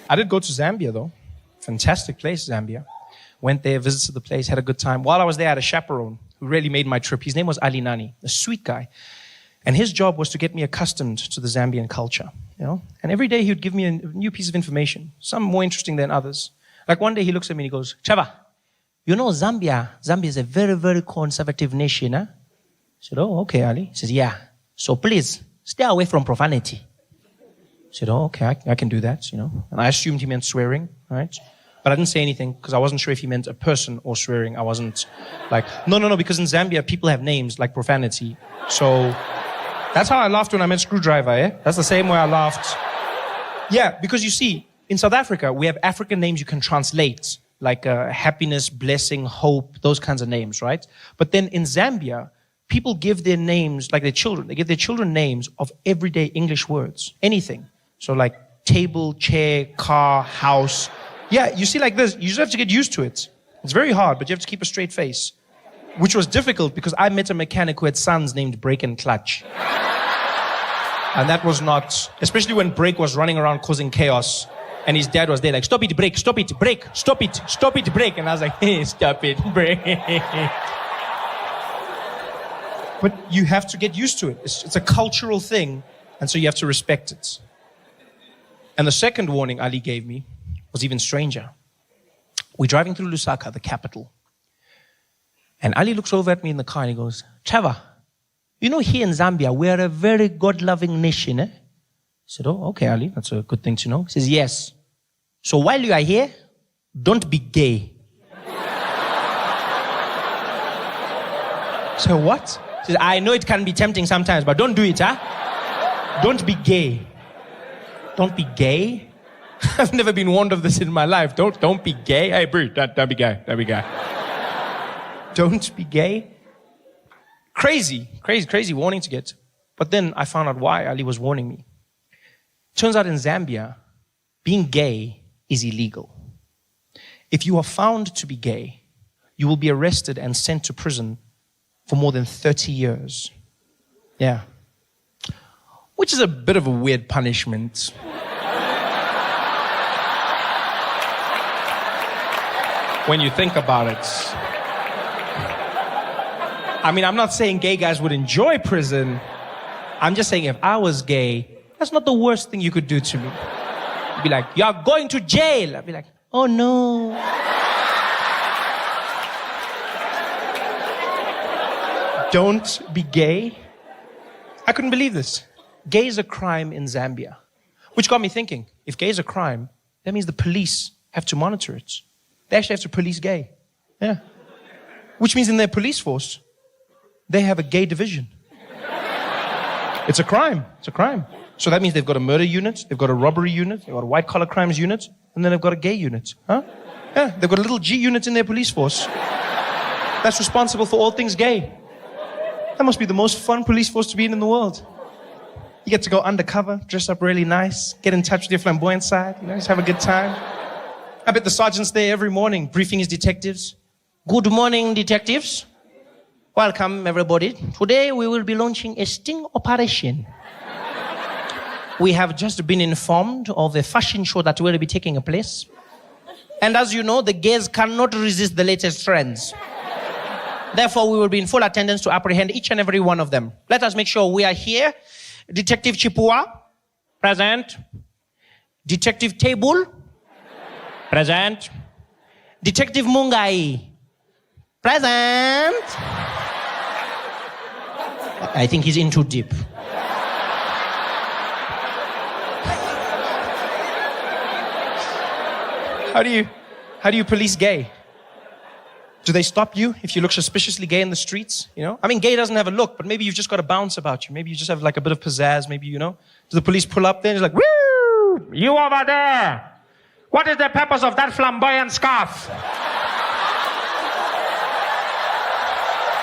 I did go to Zambia, though. Fantastic place, Zambia. Went there, visited the place, had a good time. While I was there, I had a chaperone who really made my trip. His name was Ali Nani, a sweet guy. And his job was to get me accustomed to the Zambian culture, you know. And every day he would give me a new piece of information, some more interesting than others. Like one day he looks at me and he goes, Trevor, you know Zambia is a very, very conservative nation, huh? I said, oh, okay, Ali. He says, yeah. So please, stay away from profanity. I said, oh, okay, I can do that, you know. And I assumed he meant swearing, right? But I didn't say anything because I wasn't sure if he meant a person or swearing. I wasn't like, no, because in Zambia, people have names like profanity. So that's how I laughed when I meant screwdriver, eh? That's the same way I laughed. Yeah, because you see, in South Africa, we have African names you can translate, like happiness, blessing, hope, those kinds of names, right? But then in Zambia, people give their names, like their children, they give their children names of everyday English words, anything. So like table, chair, car, house. Yeah, you see like this, you just have to get used to it. It's very hard, but you have to keep a straight face. Which was difficult because I met a mechanic who had sons named Brake and Clutch. And that was not, especially when Brake was running around causing chaos. And his dad was there like, stop it, Brake, stop it, Brake, stop it, Brake. And I was like, hey, stop it, Brake. But you have to get used to it. It's a cultural thing. And so you have to respect it. And the second warning Ali gave me was even stranger. We're driving through Lusaka, the capital. And Ali looks over at me in the car and he goes, Trevor, you know here in Zambia, we're a very God-loving nation, eh? I said, oh, okay, Ali, that's a good thing to know. He says, yes. So while you are here, don't be gay. So what? He says, I know it can be tempting sometimes, but don't do it, huh? Don't be gay. Don't be gay? I've never been warned of this in my life. Don't be gay. Hey, bro, don't be gay. Don't be gay. Don't be gay. Crazy warning to get. But then I found out why Ali was warning me. Turns out in Zambia, being gay is illegal. If you are found to be gay, you will be arrested and sent to prison for more than 30 years. Yeah. Which is a bit of a weird punishment. When you think about it. I mean, I'm not saying gay guys would enjoy prison. I'm just saying if I was gay, that's not the worst thing you could do to me. You'd be like, you're going to jail. I'd be like, oh no. Don't be gay. I couldn't believe this. Gay is a crime in Zambia. Which got me thinking, if gay is a crime, that means the police have to monitor it. They actually have to police gay. Yeah. Which means in their police force, they have a gay division. It's a crime. It's a crime. So that means they've got a murder unit, they've got a robbery unit, they've got a white-collar crimes unit, and then they've got a gay unit. Huh? Yeah, they've got a little G unit in their police force that's responsible for all things gay. That must be the most fun police force to be in the world. You get to go undercover, dress up really nice, get in touch with your flamboyant side, you know, just have a good time. I bet the sergeant's there every morning, briefing his detectives. Good morning, detectives. Welcome, everybody. Today we will be launching a sting operation. We have just been informed of a fashion show that will be taking place. And as you know, the gays cannot resist the latest trends. Therefore, we will be in full attendance to apprehend each and every one of them. Let us make sure we are here. Detective Chipua, present. Detective Table, present. Detective Mungai, present. I think he's in too deep. How do you police gay? Do they stop you if you look suspiciously gay in the streets? You know? I mean, gay doesn't have a look, but maybe you've just got a bounce about you. Maybe you just have like a bit of pizzazz. Maybe, you know, do the police pull up there and it's like, woo! You over there! What is the purpose of that flamboyant scarf?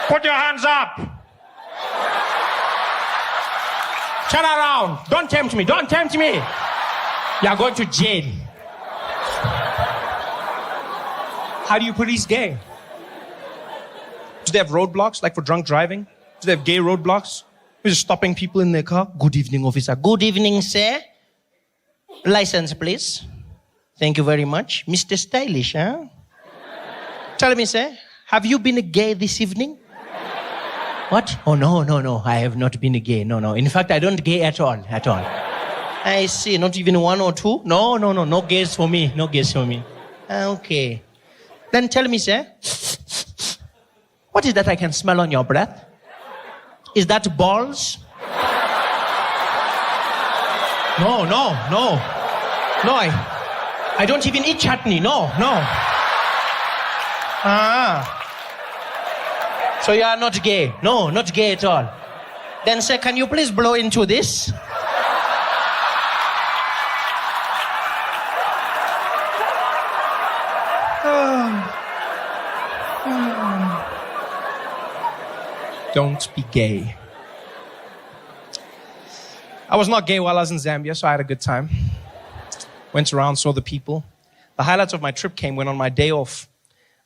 Put your hands up! Turn around! Don't tempt me! Don't tempt me! You're going to jail. How do you police gay? Do they have roadblocks, like for drunk driving? Do they have gay roadblocks? They're just stopping people in their car. Good evening, officer. Good evening, sir. License, please. Thank you very much. Mr. Stylish, huh? Tell me, sir, have you been gay this evening? What? Oh, no. I have not been gay. No. In fact, I don't gay at all. I see. Not even one or two? No. No gays for me. No gays for me. Okay. Then tell me, sir, what is that I can smell on your breath? Is that balls? No, I don't even eat chutney. No. So you are not gay? No, not gay at all. Then sir, can you please blow into this? Don't be gay. I was not gay while I was in Zambia, so I had a good time. Went around, saw the people. The highlights of my trip came when on my day off,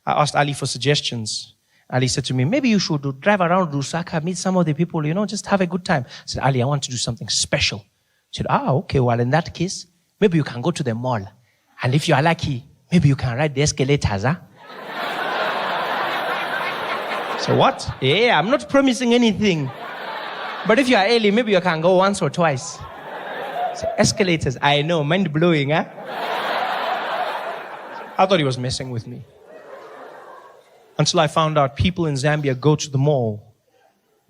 I asked Ali for suggestions. Ali said to me, maybe you should drive around Lusaka, meet some of the people, just have a good time. I said, Ali, I want to do something special. He said, okay, well, in that case, maybe you can go to the mall. And if you are lucky, maybe you can ride the escalators, huh? So what? Yeah, I'm not promising anything. But if you are early, maybe you can go once or twice. So escalators, I know, mind-blowing, huh? I thought he was messing with me. Until I found out people in Zambia go to the mall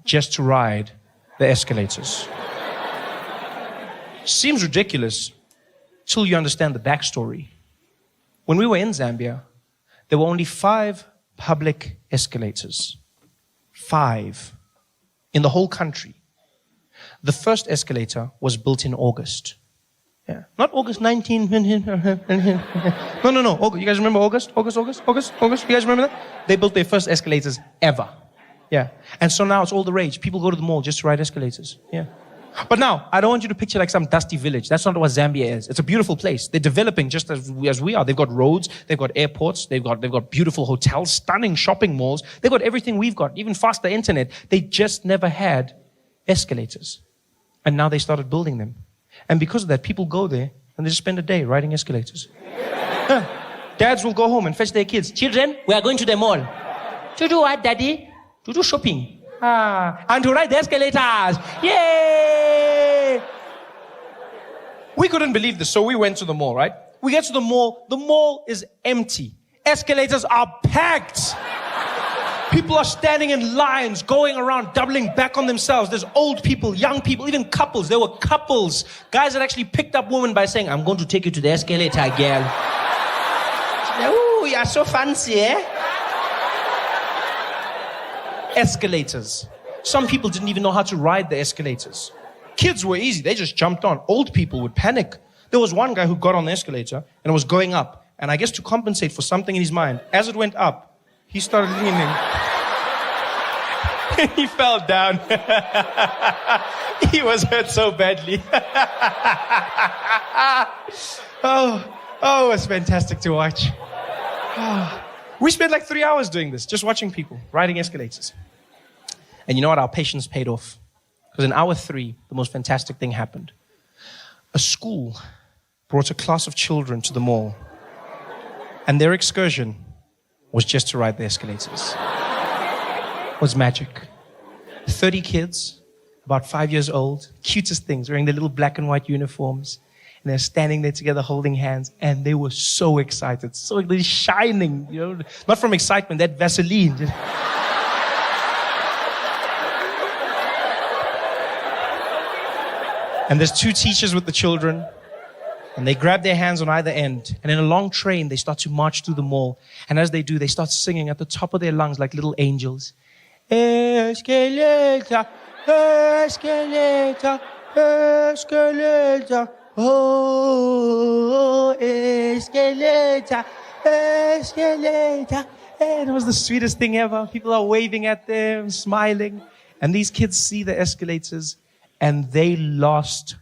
just to ride the escalators. Seems ridiculous till you understand the backstory. When we were in Zambia, there were only 5 public escalators. 5 in the whole country. The first escalator was built in August. Yeah. Not August 19. No. You guys remember August? August? You guys remember that? They built their first escalators ever. Yeah. And so now it's all the rage. People go to the mall just to ride escalators. Yeah. But now, I don't want you to picture like some dusty village. That's not what Zambia is. It's a beautiful place. They're developing just as we are. They've got roads, they've got airports, they've got beautiful hotels, stunning shopping malls. They've got everything we've got, even faster internet. They just never had escalators. And now they started building them. And because of that, people go there and they just spend a day riding escalators. Dads will go home and fetch their kids. Children, we are going to the mall. To do what, Daddy? To do shopping. And to ride the escalators. Yay! We couldn't believe this, so we went to the mall, right? We get to the mall is empty. Escalators are packed. People are standing in lines, going around, doubling back on themselves. There's old people, young people, even couples. There were couples. Guys that actually picked up women by saying, I'm going to take you to the escalator, girl. Ooh, you're so fancy, eh? Escalators. Some people didn't even know how to ride the escalators. Kids were easy. They just jumped on. Old people would panic. There was one guy who got on the escalator and was going up. And I guess to compensate for something in his mind, as it went up, he started leaning. He fell down. He was hurt so badly. Oh, it was fantastic to watch. We spent like 3 hours doing this, just watching people riding escalators. And you know what? Our patience paid off. Because in hour 3, the most fantastic thing happened. A school brought a class of children to the mall. And their excursion was just to ride the escalators. It was magic. 30 kids, about 5 years old, cutest things, wearing their little black and white uniforms. And they're standing there together holding hands. And they were so excited. So they're shining, Not from excitement, that Vaseline. And there's 2 teachers with the children. And they grab their hands on either end. And in a long train, they start to march through the mall. And as they do, they start singing at the top of their lungs like little angels. Escalator, escalator, escalator. Oh, escalator, escalator. And it was the sweetest thing ever. People are waving at them, smiling. And these kids see the escalators and they lost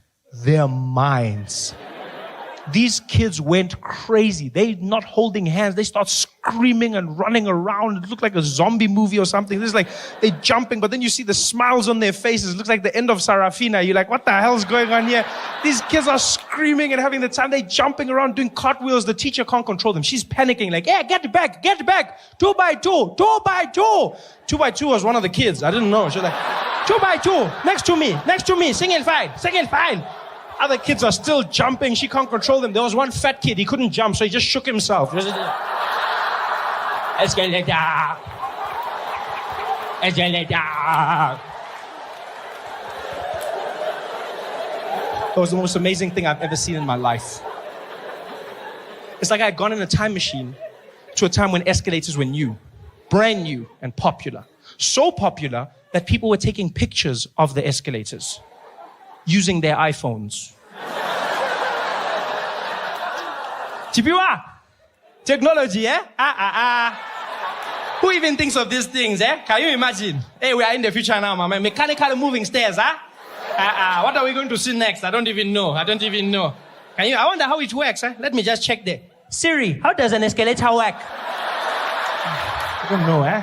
their minds. These kids went crazy. They not holding hands. They start screaming and running around. It looked like a zombie movie or something. It's like they're jumping, but then you see the smiles on their faces. It looks like the end of Sarafina. You're like, what the hell's going on here? These kids are screaming and having the time. They're jumping around, doing cartwheels. The teacher can't control them. She's panicking like, yeah, get back. 2 by 2, 2 by 2. 2 by 2 was one of the kids. I didn't know. She was like, 2 by 2, next to me, single file. Other kids are still jumping. She can't control them. There was one fat kid. He couldn't jump, so he just shook himself. Escalator. That was the most amazing thing I've ever seen in my life. It's like I had gone in a time machine to a time when escalators were new, brand new and popular. So popular that people were taking pictures of the escalators using their iPhones. Chipiwa, technology, eh? Who even thinks of these things, eh? Can you imagine? Hey, we are in the future now, man. Mechanical moving stairs, what are we going to see next? I don't even know. I wonder how it works, eh? Let me just check there. Siri, how does an escalator work? I don't know, eh?